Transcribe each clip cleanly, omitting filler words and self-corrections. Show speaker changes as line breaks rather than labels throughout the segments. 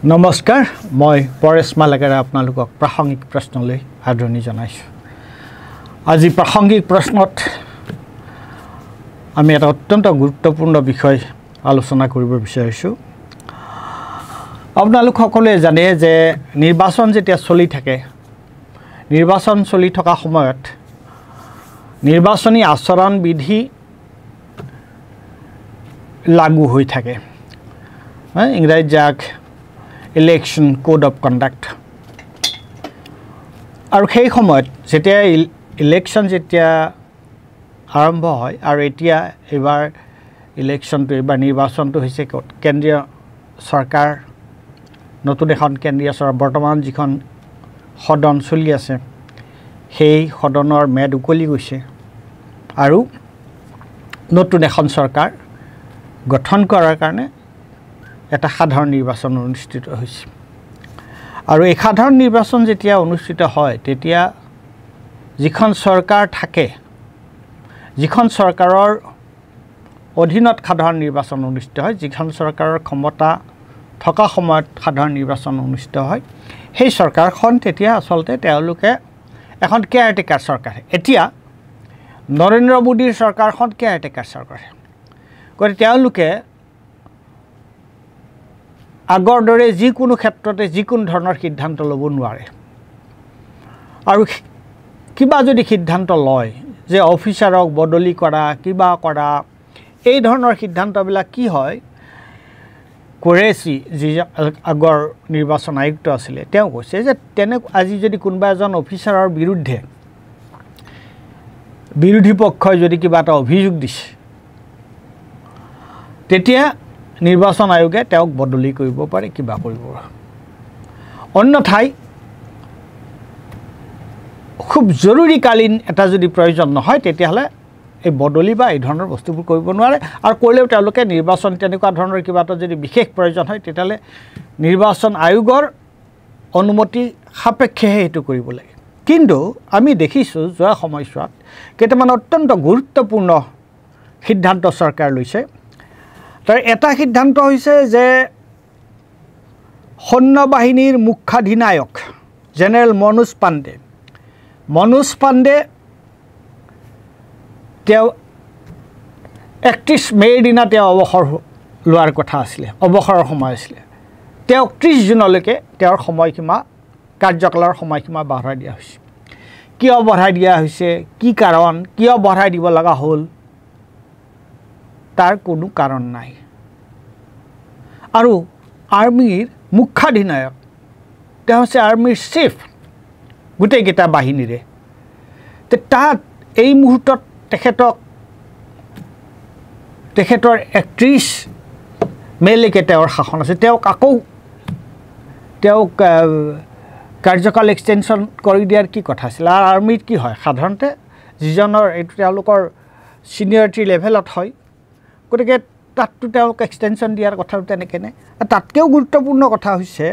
নমস্কাৰ মই পৰেশ মালাকাৰে আপোনালোকক প্ৰাসংগিক প্ৰশ্নলৈ আদৰণি জনাইছোঁ। আজি প্ৰাসংগিক প্ৰশ্নত আমি এটা অত্যন্ত গুৰুত্বপূৰ্ণ বিষয় আলোচনা কৰিব বিচাৰিছোঁ। আপোনালোক সকলোৱে জানে যে নিৰ্বাচন যেতিয়া চলি থাকে, নিৰ্বাচন চলি থকা সময়ত নিৰ্বাচনী আচৰণ বিধি লাগু হৈ থাকে। ইংৰাজীত যাক ইলেকশ্যন কোড অফ কণ্ডাক্ট। আৰু সেই সময়ত যেতিয়া ইলেকশ্যন যেতিয়া আৰম্ভ হয়, আৰু এতিয়া এইবাৰ ইলেকশ্যনটো এইবাৰ নিৰ্বাচনটো হৈছে কেন্দ্ৰীয় চৰকাৰ, নতুন এখন কেন্দ্ৰীয় চৰকাৰ, বৰ্তমান যিখন সদন চলি আছে সেই সদনৰ মেদ উকলি গৈছে আৰু নতুন এখন চৰকাৰ গঠন কৰাৰ কাৰণে এটা সাধাৰণ নিৰ্বাচন অনুষ্ঠিত হৈছে। আৰু এই সাধাৰণ নিৰ্বাচন যেতিয়া অনুষ্ঠিত হয় তেতিয়া যিখন চৰকাৰ থাকে, যিখন চৰকাৰৰ অধীনত সাধাৰণ নিৰ্বাচন অনুষ্ঠিত হয়, যিখন চৰকাৰৰ ক্ষমতা থকা সময়ত সাধাৰণ নিৰ্বাচন অনুষ্ঠিত হয়, সেই চৰকাৰখন তেতিয়া আচলতে তেওঁলোকে এখন কেয়াৰটেকাৰ চৰকাৰ। এতিয়া নৰেন্দ্ৰ মোদীৰ চৰকাৰখন কেয়াৰটেকাৰ চৰকাৰ। গতিকে তেওঁলোকে আগৰ দৰে যিকোনো ক্ষেত্ৰতে যিকোনো ধৰণৰ সিদ্ধান্ত ল'ব নোৱাৰে। আৰু কিবা যদি সিদ্ধান্ত লয় যে অফিচাৰক বদলি কৰা, কিবা কৰা, এই ধৰণৰ সিদ্ধান্তবিলাক কি হয়, কুৰেশ্বি যি আগৰ নিৰ্বাচন আয়ুক্ত আছিলে তেওঁ কৈছে যে আজি যদি কোনোবা এজন অফিচাৰৰ বিৰুদ্ধে বিৰোধী পক্ষই যদি কিবা এটা অভিযোগ দিছে তেতিয়া নিৰ্বাচন আয়োগে তেওঁক বদলি কৰিব পাৰে, কিবা কৰিব পাৰে। অন্যথাই খুব জৰুৰীকালীন এটা যদি প্ৰয়োজন নহয় তেতিয়াহ'লে এই বদলি বা এই ধৰণৰ বস্তুবোৰ কৰিব নোৱাৰে। আৰু কৰিলেও তেওঁলোকে নিৰ্বাচন তেনেকুৱা ধৰণৰ কিবা এটা যদি বিশেষ প্ৰয়োজন হয় তেতিয়াহ'লে নিৰ্বাচন আয়োগৰ অনুমতি সাপেক্ষেহে সেইটো কৰিব লাগে। কিন্তু আমি দেখিছোঁ যোৱা সময়ছোৱাত কেইটামান অত্যন্ত গুৰুত্বপূৰ্ণ সিদ্ধান্ত চৰকাৰ লৈছে। তাৰ এটা সিদ্ধান্ত হৈছে যে সৈন্য বাহিনীৰ মুখ্যাধিনায়ক জেনেৰেল মনোজ পাণ্ডে তেওঁ 31 মে'ৰ দিনা তেওঁ অৱসৰ লোৱাৰ কথা আছিলে, অৱসৰৰ সময় আছিলে। তেওঁ 30 জুনলৈকে তেওঁৰ সময়সীমা, কাৰ্যকালৰ সময়সীমা বঢ়াই দিয়া হৈছে। কিয় বঢ়াই দিয়া হৈছে, কি কাৰণ, কিয় বঢ়াই দিব লগা হ'ল, তাৰ কোনো কাৰণ নাই। আৰু আৰ্মীৰ মুখ্যাধিনায়ক তেওঁ হৈছে আৰ্মীৰ চিফ গোটেইকেইটা বাহিনীৰে। তাত এই মুহূৰ্তত তেখেতৰ 31 মে'লৈকে তেওঁৰ শাসন আছে। তেওঁক কাৰ্যকাল এক্সটেনশ্যন কৰি দিয়াৰ কি কথা আছিল? আৰু আৰ্মীত কি হয়, সাধাৰণতে যিজনৰ এইটো তেওঁলোকৰ ছিনিয়ৰিটি লেভেলত হয়, গতিকে তাততো তেওঁক এক্সটেনশ্যন দিয়াৰ কথাটো তেনেকৈ নাই। তাতকৈও গুৰুত্বপূৰ্ণ কথা হৈছে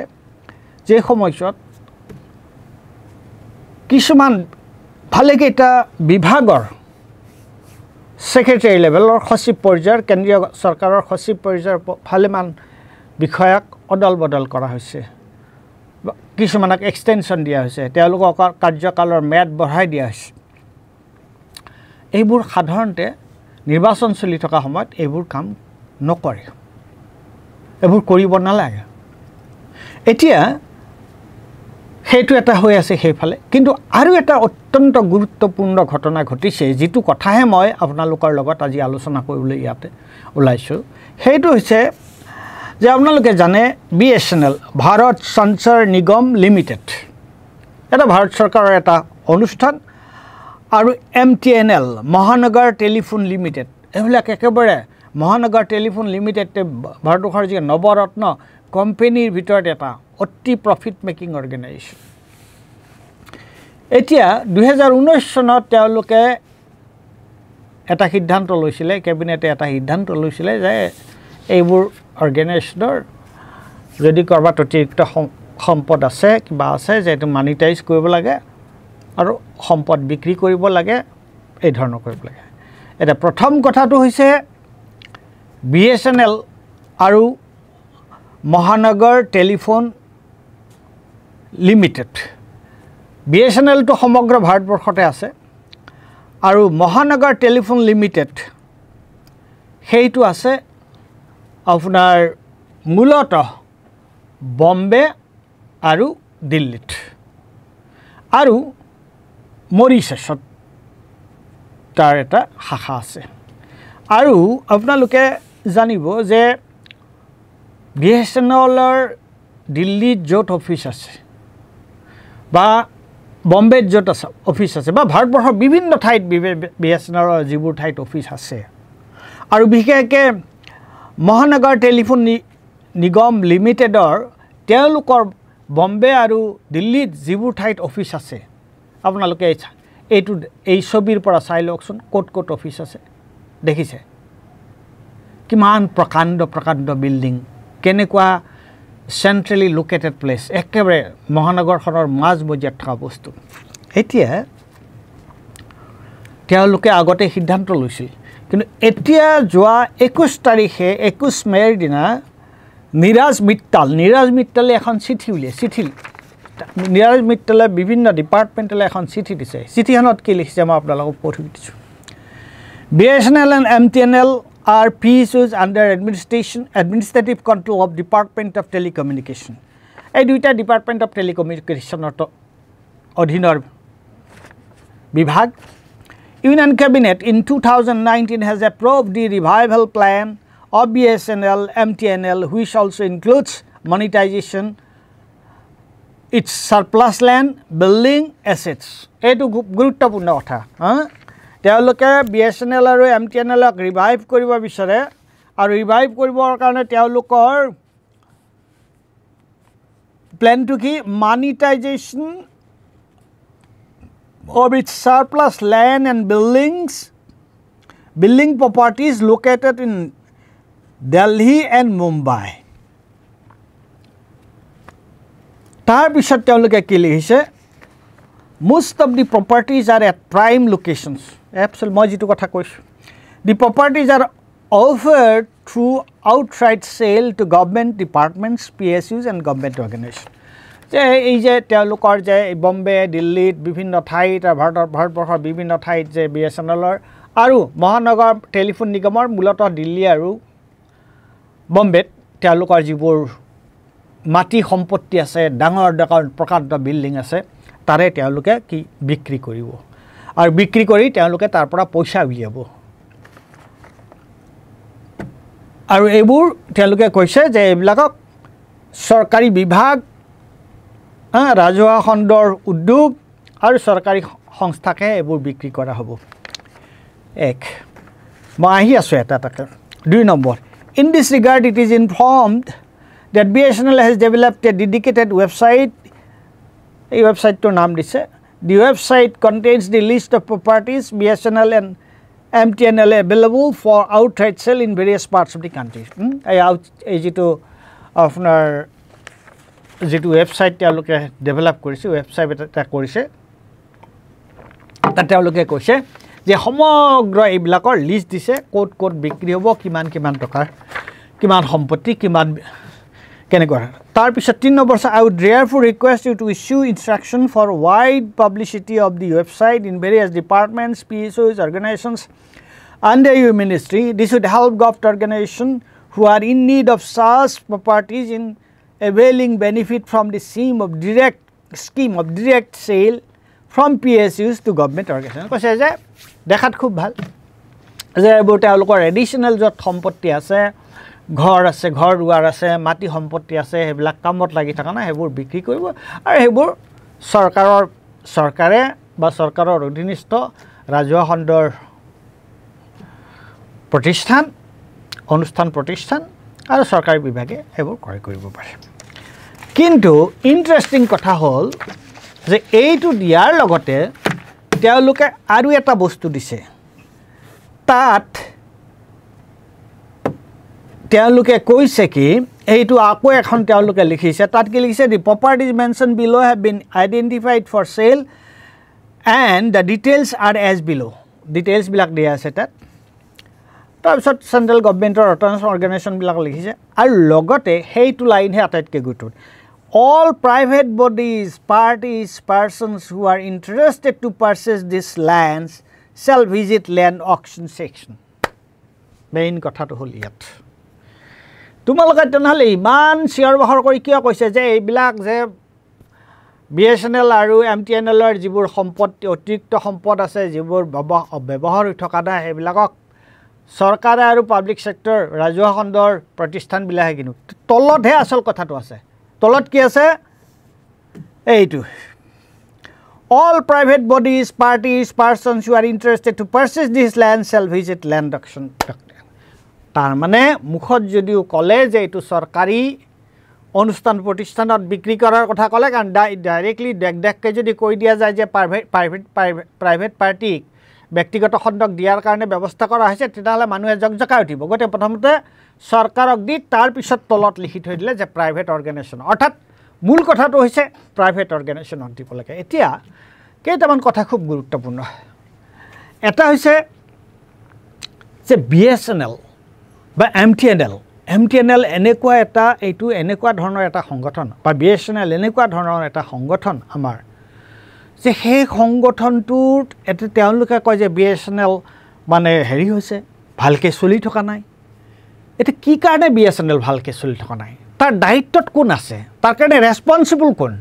যে সময়ছোৱাত কিছুমান ভালেকেইটা বিভাগৰ ছেক্ৰেটাৰী লেভেলৰ সচিব পৰ্যায়ৰ, কেন্দ্ৰীয় চৰকাৰৰ সচিব পৰ্যায়ৰ ভালেমান বিষয়াক অদল বদল কৰা হৈছে, কিছুমানক এক্সটেনশ্যন দিয়া হৈছে, তেওঁলোকৰ কাৰ্যকালৰ ম্যাদ বঢ়াই দিয়া হৈছে। এইবোৰ সাধাৰণতে নিৰ্বাচন চলি থকা সময়ত এইবোৰ কাম নকৰে, এইবোৰ কৰিব নালাগে। এতিয়া সেইটো এটা হৈ আছে সেইফালে। কিন্তু আৰু এটা অত্যন্ত গুৰুত্বপূৰ্ণ ঘটনা ঘটিছে, যিটো কথাহে মই আপোনালোকৰ লগত আজি আলোচনা কৰিবলৈ ইয়াতে ওলাইছোঁ। সেইটো হৈছে যে আপোনালোকে জানে BSNL, ভাৰত সঞ্চাৰ নিগম লিমিটেড, এটা ভাৰত চৰকাৰৰ এটা অনুষ্ঠান, আৰু MTNL, মহানগৰ টেলিফোন লিমিটেড, এইবিলাক একেবাৰে মহানগৰ টেলিফোন লিমিটেড ভাৰতবৰ্ষৰ যি নৱৰত্ন কোম্পানীৰ ভিতৰত এটা অতি প্ৰফিট মেকিং অৰ্গেনাইজেশ্যন। এতিয়া 2019 চনত তেওঁলোকে এটা সিদ্ধান্ত লৈছিলে, কেবিনেটে এটা সিদ্ধান্ত লৈছিলে যে এইবোৰ অৰ্গেনাইজেশ্যনৰ যদি ক'ৰবাত অতিৰিক্ত সম্পদ আছে, কিবা আছে, যে এইটো মানিটাইজ কৰিব লাগে আৰু সম্পদ বিক্ৰী কৰিব লাগে, এই ধৰণৰ কৰিব লাগে। এতিয়া প্ৰথম কথাটো হৈছে BSNL আৰু মহানগৰ টেলিফোন লিমিটেড BSNL তো সমগ্ৰ ভাৰতবৰ্ষতে আছে আৰু মহানগৰ টেলিফোন লিমিটেড সেইটো আছে আপোনাৰ মূলতঃ বম্বে আৰু দিল্লীত আৰু মৰিছাছত তাৰ এটা শাখা আছে আৰু আপোনালোকে জানিব যে BSNLৰ দিল্লীত য'ত অফিচ আছে বা বম্বেত য'ত আছে অফিচ আছে বা ভাৰতবৰ্ষৰ বিভিন্ন ঠাইত BSNLৰ যিবোৰ ঠাইত অফিচ আছে আৰু বিশেষকৈ মহানগৰ টেলিফোন নিগম লিমিটেডৰ তেওঁলোকৰ বম্বে আৰু দিল্লীত যিবোৰ ঠাইত অফিচ আছে আপোনালোকে এই ছবিৰ পৰা চাই লওকচোন ক'ত অফিচ আছে দেখিছে কিমান প্ৰকাণ্ড বিল্ডিং কেনেকুৱা চেন্ট্ৰেলি লোকেটেড প্লেচ একেবাৰে মহানগৰখনৰ মাজমজিয়াত থকা বস্তু এতিয়া তেওঁলোকে আগতে সিদ্ধান্ত লৈছিল কিন্তু এতিয়া যোৱা 21 তাৰিখে 21 মেৰ দিনা নীৰাজ মিত্তালে এখন চিঠি উলিয়াইছে নীৰাজ মিত্তালে বিভিন্ন ডিপাৰ্টমেণ্টলৈ এখন চিঠি দিছে চিঠিখনত কি লিখিছে মই আপোনালোকক পঢ়ি দিছোঁ BSNL and MTNL are PSUs under administrative control of Department of Telecommunication. এই দুইটা Department of Telecommunication অধীনৰ বিভাগ Union Cabinet in 2019 has approved the revival plan of BSNL MTNL which also includes monetization its surplus land building assets. এইটো গুৰুত্বপূৰ্ণ কথা তেওঁলোকে BSNL আৰু MTNLক revive কৰিব বিচাৰে আৰু ৰিভাইভ কৰিবৰ কাৰণে তেওঁলোকৰ প্ল্যানটো কি monetization of its surplus land and building properties located in Delhi and Mumbai. তাৰ পিছত তেওঁলোকে কি লিখিছে Most of the properties are at prime locations. Absolutely, মই যেটো কথা কৈছো. The properties are offered through outright sale to government departments, PSUs and government organizations. যে এই যে তেওঁলোকৰ যে বম্বে দিল্লীত বিভিন্ন ঠাইত ভাৰতবৰ্ষৰ বিভিন্ন ঠাইত যে BSNLৰ আৰু মহানগৰ টেলিফোন নিগমৰ মূলতঃ দিল্লী আৰু বম্বেত তেওঁলোকৰ যিবোৰ মাটি সম্পত্তি আছে ডাঙৰ প্ৰকাণ্ড বিল্ডিং আছে তাৰে তেওঁলোকে কি বিক্ৰী কৰিব আৰু বিক্ৰী কৰি তেওঁলোকে তাৰ পৰা পইচা উলিয়াব আৰু এইবোৰ তেওঁলোকে কৈছে যে এইবিলাকক চৰকাৰী বিভাগ ৰাজহুৱা খণ্ডৰ উদ্যোগ আৰু চৰকাৰী সংস্থাকে এইবোৰ বিক্ৰী কৰা হ'ব এক মই আহি আছো এটা 2 number In this regard it is informed that BSNL has developed a dedicated website এই ওয়েবসাইটটোৰ নাম দিছে The website contains the list of properties BSNL and MTNL available for outright sale in various parts of the country. এই যেটো আপোনাৰ যেটো website তেওঁলোকে develop কৰিছে website এটা কৰিছে তাতে তেওঁলোকে কৈছে যে সমগ্ৰ এইবিলাকৰ লিষ্ট দিছে ক'ত বিক্ৰী হ'ব কিমান টকাৰ কিমান সম্পত্তি কিমান কেনেকুৱা তাৰ পিছত 3 number I would therefore request you to issue instruction for wide publicity of the website in various departments PSOs organizations under your ministry. This would help government organizations who are in need of such properties in availing benefit from the scheme of direct sale from PSUs to government organizations. কৈছে যে দেখাত খুব ভাল যে এইবোৰ তেওঁলোকৰ additional য'ত সম্পত্তি আছে ঘৰ আছে ঘৰ দুৱাৰ আছে মাটি সম্পত্তি আছে হেবিলাক কামত লাগি থকা না হেবোৰ বিক্ৰী কৰিব আৰু হেবোৰ চৰকাৰে বা চৰকাৰৰ অধীনস্থ ৰাজহুৱা খণ্ডৰ অনুষ্ঠান প্ৰতিষ্ঠান আৰু চৰকাৰী বিভাগে হেবোৰ ক্ৰয় কৰিব পাৰে কিন্তু ইন্টাৰেষ্টিং কথা হ'ল যে এইটো দিয়াৰ লগতে তেওঁলোকে আৰু এটা বস্তু দিছে তাত তেওঁলোকে কৈছে কি এইটো আকৌ এখন তেওঁলোকে লিখিছে তাত কি লিখিছে the properties mentioned below have been identified for sale and the details are as below details বিলাক দিয়া আছে তাত তাৰপিছত চেণ্ট্ৰেল গভৰ্ণমেণ্টৰ অট'নমাছ অৰ্গেনাইজেশ্যনবিলাক লিখিছে আৰু লগতে সেইটো লাইনহে আটাইতকৈ গুৰুত্বপূৰ্ণ all private bodies parties persons who are interested to purchase these lands shall visit land auction section main কথাটো হ'ল ইয়াত তোমালোকে তেনেহ'লে ইমান চিঞৰ বাখৰ কৰি কিয় কৈছে যে এইবিলাক যে BSNL আৰু MTNLৰ যিবোৰ সম্পত্তি অতিৰিক্ত সম্পদ আছে যিবোৰ ব্যৱহাৰ হৈ থকা নাই সেইবিলাকক চৰকাৰে আৰু পাব্লিক সেক্টৰ ৰাজহুৱা খণ্ডৰ প্ৰতিষ্ঠানবিলাকে কিনো তলতহে আচল কথাটো আছে তলত কি আছে এইটো all private bodies parties persons who are interested to purchase this land shall visit land auction তাৰ মানে মুখত যদিও ক'লে যে এইটো চৰকাৰী অনুষ্ঠান প্ৰতিষ্ঠানত বিক্ৰী কৰাৰ কথা ক'লে কাৰণ ডাইৰেক্টলি দেখকে যদি কৈ দিয়া যায় যে প্ৰাইভেট পাৰ্টিক ব্যক্তিগত খণ্ডক দিয়াৰ কাৰণে ব্যৱস্থা কৰা হৈছে তেতিয়াহ'লে মানুহে জকজকাই উঠিব গতিকে প্ৰথমতে চৰকাৰক দি তাৰ পিছত তলত লিখি থৈ দিলে যে প্ৰাইভেট অৰ্গেনাইজেশ্যন অৰ্থাৎ মূল কথাটো হৈছে প্ৰাইভেট অৰ্গেনাইজেশ্যনক দিব লাগে এতিয়া কেইটামান কথা খুব গুৰুত্বপূৰ্ণ এটা হৈছে যে BSNL বা MTNL এনেকুৱা এটা এইটো এনেকুৱা ধৰণৰ এটা সংগঠন বা BSNL এনেকুৱা ধৰণৰ এটা সংগঠন আমাৰ যে সেই সংগঠনটোত এটা তেওঁলোকে কয় যে BSNL মানে হেৰি হৈছে ভালকৈ চলি থকা নাই এটা কি কাৰণে BSNL ভালকৈ চলি থকা নাই তাৰ দায়িত্বত কোন আছে তাৰ কাৰণে ৰেছপন্সিবল কোন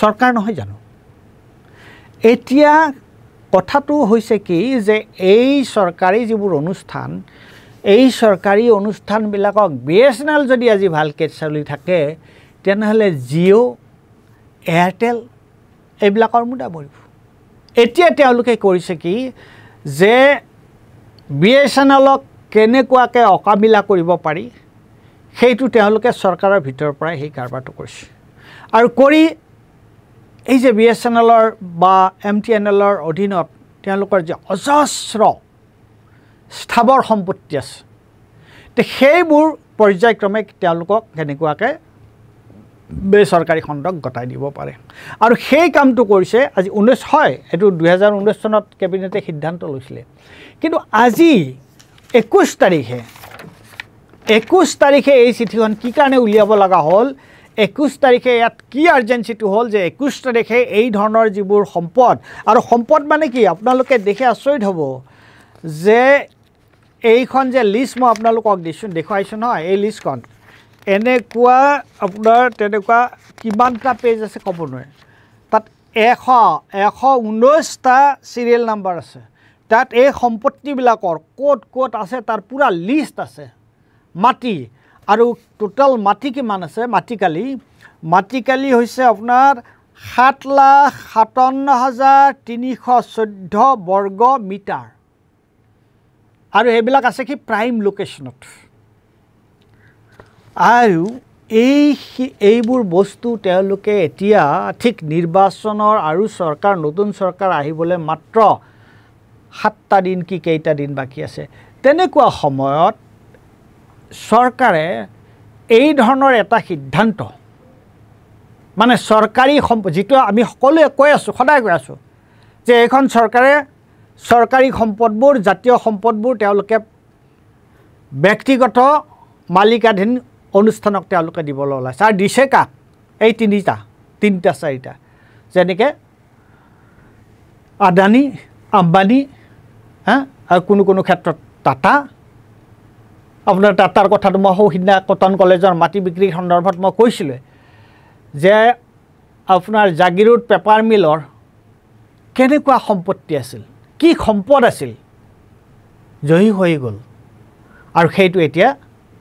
চৰকাৰ নহয় জানো এতিয়া কথাটো হৈছে কি যে এই চৰকাৰী যিবোৰ অনুষ্ঠান এই চৰকাৰী অনুষ্ঠানবিলাকক BSNL যদি আজি ভালকৈ চলি থাকে তেনেহ'লে জিঅ' এয়াৰটেল এইবিলাকৰ মুদা মৰিব এতিয়া তেওঁলোকে কৰিছে কি যে BSNLক কেনেকুৱাকৈ অকামিলা কৰিব পাৰি সেইটো তেওঁলোকে চৰকাৰৰ ভিতৰৰ পৰাই সেই কাৰবাৰটো কৰিছে আৰু কৰি এই যে BSNLৰ বা MTNLৰ অধীনত তেওঁলোকৰ যে অজস্ৰ স্থাবৰ সম্পত্তি আছে তে সেইবোৰ পৰ্যায়ক্ৰমে তেওঁলোকক কেনেকুৱাকৈ বেচৰকাৰী খণ্ডক গতাই দিব পাৰে আৰু সেই কামটো কৰিছে আজি 19 হয় এইটো 2019 চনত কেবিনেটে সিদ্ধান্ত লৈছিলে কিন্তু আজি 21 তাৰিখে এই চিঠিখন কি কাৰণে উলিয়াব লগা হ'ল 21 তাৰিখে ইয়াত কি আৰ্জেঞ্চিটো হ'ল যে 21 তাৰিখে এই ধৰণৰ যিবোৰ সম্পদ আৰু সম্পদ মানে কি আপোনালোকে দেখি আচৰিত হ'ব যে এইখন যে লিষ্ট মই আপোনালোকক দেখুৱাইছোঁ নহয় এই লিষ্টখন এনেকুৱা আপোনাৰ তেনেকুৱা কিমানটা পেজ আছে ক'ব নোৱাৰে তাত 119টা চিৰিয়েল নাম্বাৰ আছে তাত এই সম্পত্তিবিলাকৰ ক'ত আছে তাৰ পুৰা লিষ্ট আছে মাটি আৰু টোটাল মাটি কিমান আছে মাটিকালি হৈছে আপোনাৰ 7,57,314 বৰ্গ মিটাৰ আৰু এইবিলাক আছে কি প্ৰাইম লোকেশ্যনত আৰু এইবোৰ বস্তু তেওঁলোকে এতিয়া ঠিক নিৰ্বাচনৰ আৰু নতুন চৰকাৰ আহিবলৈ মাত্ৰ 7টা দিন কি কেইটা দিন বাকী আছে তেনেকুৱা সময়ত চৰকাৰে এই ধৰণৰ এটা সিদ্ধান্ত মানে চৰকাৰী যিটো আমি সকলোৱে কৈ আছোঁ সদায় কৈ আছোঁ যে এইখন চৰকাৰে চৰকাৰী সম্পদবোৰ জাতীয় সম্পদবোৰ তেওঁলোকে ব্যক্তিগত মালিকাধীন অনুষ্ঠানক তেওঁলোকে দিবলৈ ওলাইছে আৰু দিছে কাক এই তিনিটা চাৰিটা যেনেকৈ আদানী আম্বানী আৰু কোনো ক্ষেত্ৰত টাটা আপোনাৰ টাটাৰ কথাটো মই সিদিনা কটন কলেজৰ মাটি বিক্ৰীৰ সন্দৰ্ভত মই কৈছিলোঁ যে আপোনাৰ জাগিৰোড পেপাৰ মিলৰ কেনেকুৱা সম্পত্তি আছিল কি সম্পদ আছিল জয়ী হৈ গ'ল আৰু সেইটো এতিয়া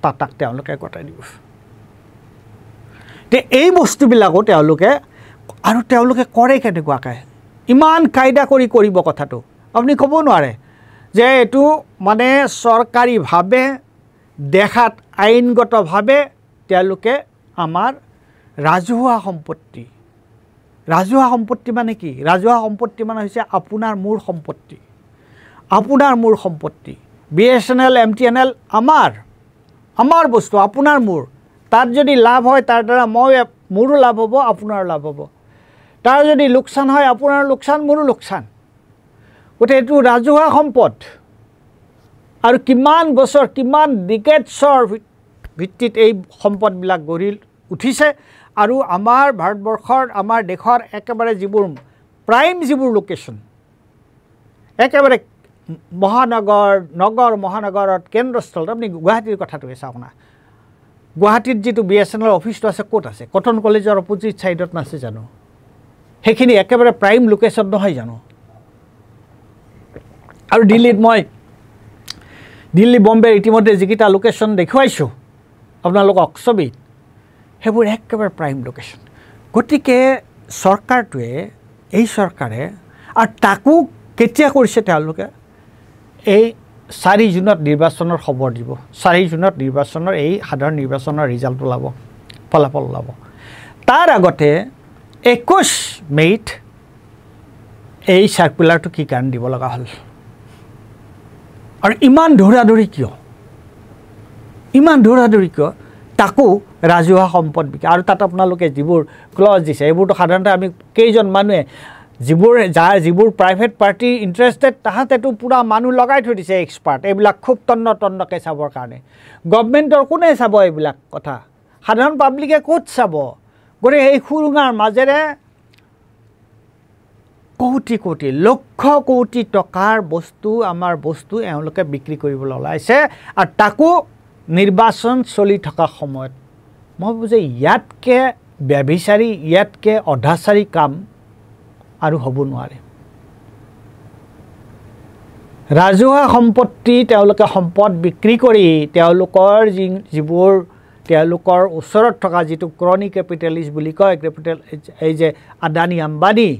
টাটাক তেওঁলোকে গতাই দিব তে এই বস্তুবিলাকো তেওঁলোকে কৰে কেনেকুৱাকৈ ইমান কায়দা কৰিব কথাটো আপুনি ক'ব নোৱাৰে যে এইটো মানে চৰকাৰীভাৱে দেখাত আইনগতভাৱে তেওঁলোকে আমাৰ ৰাজহুৱা সম্পত্তি মানে কি ৰাজহুৱা সম্পত্তি মানে হৈছে আপোনাৰ মোৰ সম্পত্তি BSNL MTNL আমাৰ বস্তু আপোনাৰ মোৰ তাত যদি লাভ হয় তাৰ দ্বাৰা মোৰো লাভ হ'ব আপোনাৰ লাভ হ'ব তাৰ যদি লোকচান হয় আপোনাৰ লোকচান মোৰো লোকচান গতিকে এইটো ৰাজহুৱা সম্পদ আৰু কিমান বছৰ কিমান ডিকেডছৰ ভিত্তিত এই সম্পদবিলাক গঢ়ি উঠিছে আৰু আমাৰ ভাৰতবৰ্ষৰ আমাৰ দেশৰ একেবাৰে যিবোৰ প্ৰাইম যিবোৰ লোকেশ্যন একেবাৰে মহানগৰত কেন্দ্ৰস্থলত আপুনি গুৱাহাটীৰ কথাটো চাওক না গুৱাহাটীত যিটো BSNL অফিচটো আছে ক'ত আছে কটন কলেজৰ অপজিট ছাইডত নাছে জানো সেইখিনি একেবাৰে প্ৰাইম লোকেশ্যন নহয় জানো আৰু দিল্লী বম্বে ইতিমধ্যে যিকেইটা লোকেশ্যন দেখুৱাইছোঁ আপোনালোকক ছবিত সেইবোৰ একেবাৰে প্ৰাইম লোকেশ্যন গতিকে চৰকাৰটোৱে এই চৰকাৰে আৰু তাকো কেতিয়া কৰিছে তেওঁলোকে এই 4 জুনত নিৰ্বাচনৰ খবৰ দিব 4 জুনত নিৰ্বাচনৰ এই সাধাৰণ নিৰ্বাচনৰ ৰিজাল্ট ওলাব ফলাফল ওলাব তাৰ আগতে 21 মে'ত এই চাৰ্কুলাৰটো কি কাৰণ দিব লগা হ'ল আৰু ইমান দৌৰাদৌৰি কিয় তাকো ৰাজহুৱা সম্পদ বিকা আৰু তাত আপোনালোকে যিবোৰ ক্লজ দিছে এইবোৰতো সাধাৰণতে আমি কেইজন মানুহে যিবোৰ প্ৰাইভেট পাৰ্টি ইণ্টাৰেষ্টেড তাহাঁতেতো পূৰা মানুহ লগাই থৈ দিছে এক্সপাৰ্ট এইবিলাক খুব তন্নকৈ চাবৰ কাৰণে গভৰ্ণমেণ্টৰ কোনে চাব এইবিলাক কথা সাধাৰণ পাব্লিকে ক'ত চাব গতিকে এই সুৰুঙাৰ মাজেৰে কোটি লক্ষ কোটি টকাৰ আমাৰ বস্তু এওঁলোকে বিক্ৰী কৰিবলৈ ওলাইছে আৰু তাকো নিৰ্বাচন চলি থকা সময়ত মই ভাবোঁ যে ইয়াতকৈ ব্যভিচাৰী ইয়াতকৈ অধাচাৰী কাম আৰু হ'ব নোৱাৰে ৰাজহুৱা সম্পত্তি তেওঁলোকে সম্পদ বিক্ৰী কৰি তেওঁলোকৰ ওচৰত থকা যিটো ক্ৰনি কেপিটেলিষ্ট বুলি কয় এই যে আদানী আম্বানী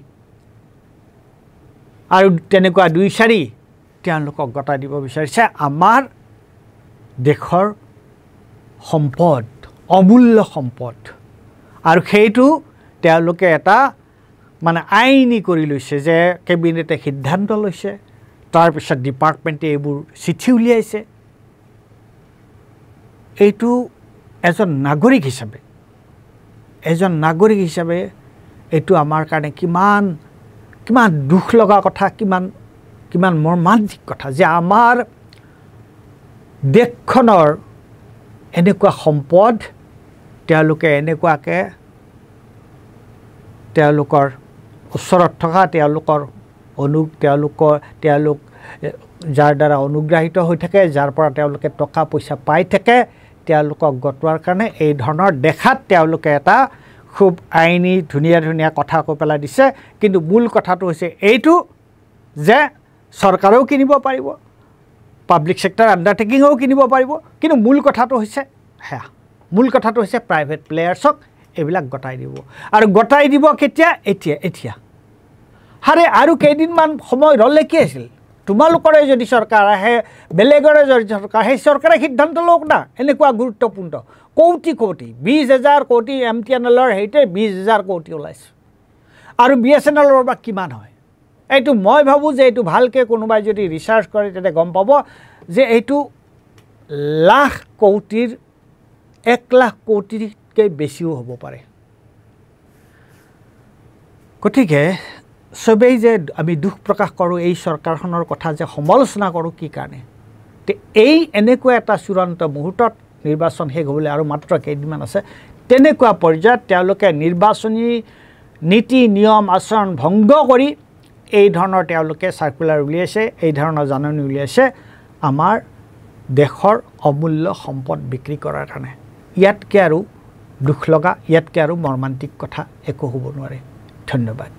আৰু তেনেকুৱা 2-4 তেওঁলোকক গতাই দিব বিচাৰিছে আমাৰ দেশৰ সম্পদ অমূল্য সম্পদ আৰু সেইটো তেওঁলোকে এটা মানে আইনী কৰি লৈছে যে কেবিনেটে সিদ্ধান্ত লৈছে তাৰপিছত ডিপাৰ্টমেণ্টে এইবোৰ চিঠি উলিয়াইছে এইটো এজন নাগৰিক হিচাপে এইটো আমাৰ কাৰণে কিমান দুখ লগা কথা কিমান মৰ্মান্তিক কথা যে আমাৰ দেশখনৰ এনেকুৱা সম্পদ তেওঁলোকে এনেকুৱাকৈ তেওঁলোকৰ ওচৰত থকা তেওঁলোক যাৰ দ্বাৰা অনুগ্ৰাহিত হৈ থাকে যাৰ পৰা তেওঁলোকে টকা পইচা পাই থাকে তেওঁলোকক গতোৱাৰ কাৰণে এই ধৰণৰ দেখাত তেওঁলোকে এটা খুব আইনী ধুনীয়া কথা কৈ পেলাই দিছে কিন্তু মূল কথাটো হৈছে এইটো যে চৰকাৰেও কিনিব পাৰিব পাব্লিক সেক্টৰ আণ্ডাৰটেকিঙেও কিনিব পাৰিব কিন্তু মূল কথাটো হৈছে প্ৰাইভেট প্লেয়াৰ্ছক এইবিলাক গতাই দিব আৰু গতাই দিব কেতিয়া এতিয়া আৰু কেইদিনমান সময় ৰ'লে কি আছিল তোমালোকৰে যদি চৰকাৰ আহে বেলেগৰে যদি চৰকাৰ সেই চৰকাৰে সিদ্ধান্ত লওক না এনেকুৱা গুৰুত্বপূৰ্ণ কোটি 20,000 কোটি MTNLৰ হেৰিতে 20,000 কোটি ওলাইছে আৰু BSNLৰ বা কিমান হয় এইটো মই ভাবোঁ যে এইটো ভালকৈ কোনোবাই যদি ৰিচাৰ্চ কৰে তেতিয়া গম পাব যে এইটো লাখ কোটিৰ 1 লাখ কোটিতকৈ বেছিও হ'ব পাৰে গতিকে সবেই যে আমি দুখ প্ৰকাশ কৰোঁ এই চৰকাৰখনৰ কথা যে সমালোচনা কৰোঁ কি কাৰণে এই এনেকুৱা এটা চূড়ান্ত মুহূৰ্তত নিৰ্বাচন শেষ হ'বলৈ আৰু মাত্ৰ কেইদিনমান আছে তেনেকুৱা পৰ্যায়ত তেওঁলোকে নিৰ্বাচনী নীতি নিয়ম আচৰণ ভংগ কৰি এই ধৰণৰ তেওঁলোকে চাৰ্কুলাৰ উলিয়াইছে এই ধৰণৰ জাননী উলিয়াইছে আমাৰ দেশৰ অমূল্য সম্পদ বিক্ৰী কৰাৰ কাৰণে ইয়াতকৈ আৰু দুখ লগা ইয়াতকৈ আৰু মৰ্মান্তিক কথা একো হ'ব নোৱাৰে ধন্যবাদ